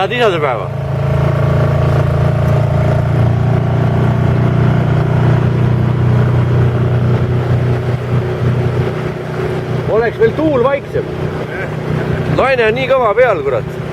head isadepäeva. Oleks veel tuul vaiksem. Naine on nii kõva peal, kurat.